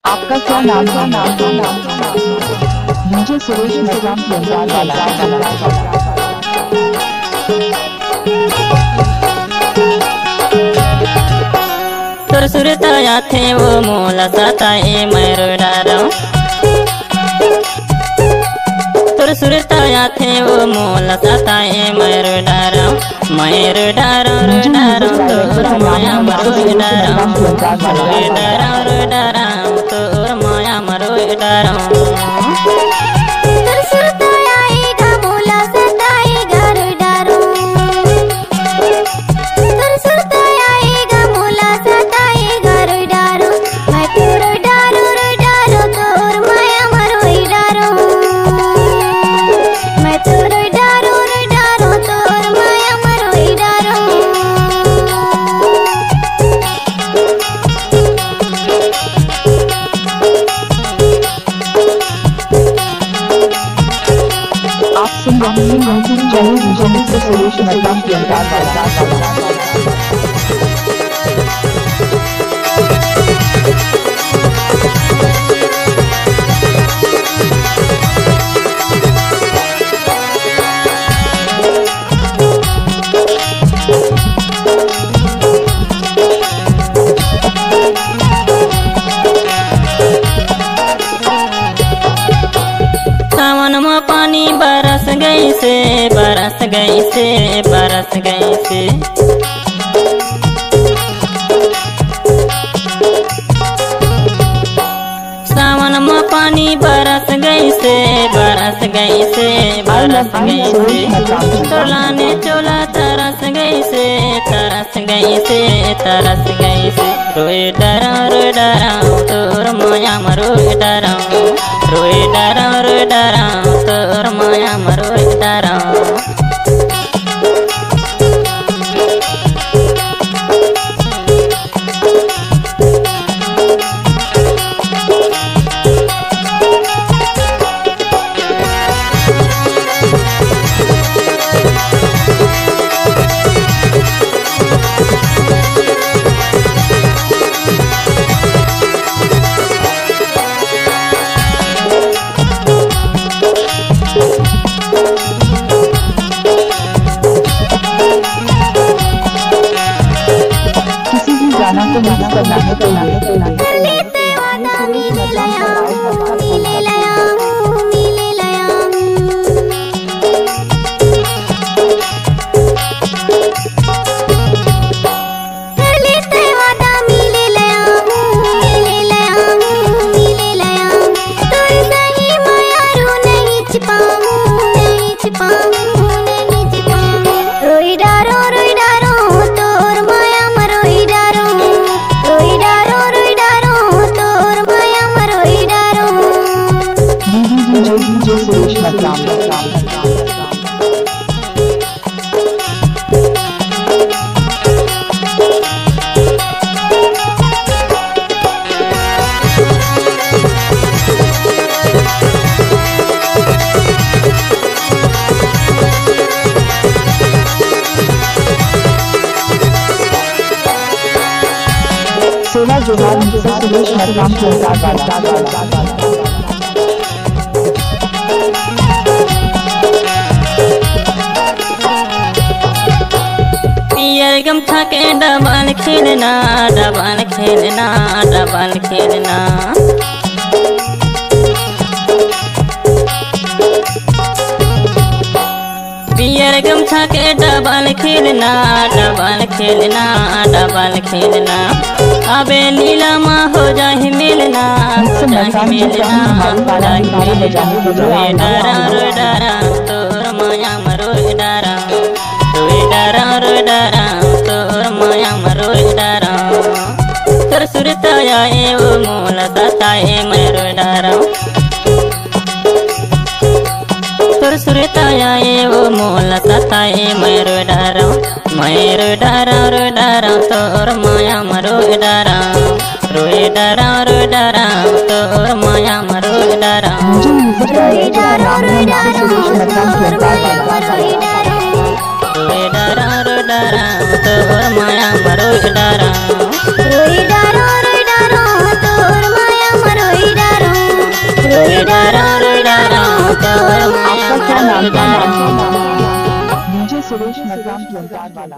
आपका क्या नाम है? मुझे सुरेश मैदान सुरसुरताया थे वो मोला सताए मैरो डारा सुरसुरताया थे वो मोला सताए मैरो डारा रो डारा तोर माया मरो डारा रो डारा तोर माया मरो डारा जनी से सुरेश मैदान की सावन में पानी बरस गई से बरस गई से बरस गई से सावन में पानी बरस गई से बरस गई से बरस गई से तोलाने चोला तरस गई से तरस गई से तरस गई से रोए डरा तोर माया मरो डरा रोए डरा तोर माया मरो डरा गाना को मिक्स करना है सुरेश मैदान सेवा जुगाड़ सुरेश मैदान पियर गमछा के डबल खेलना डबल खेलना डबल खेलना पियर गमछा के डबल खेलना डबल खेलना डबल खेलना अबे लीला माँ हो जाहि मिलना हो जाहि मिलना रोए डरा तोर माया मरो डरा रोए डरा तोर माया मरो डरा तोर सुरताया वो मोला सताए मैरो डरा तोर सुरताया वो मोला सताए मैरो डरा तोर माया मरो डरा रोए डरा तोर माया मरो डरा रोए डरा तोर माया मरो डरा रोई डारो तोर माया मरो डरा तोर माया आपका क्या में नाम डरा डीजे सुरेश नगराम वाला।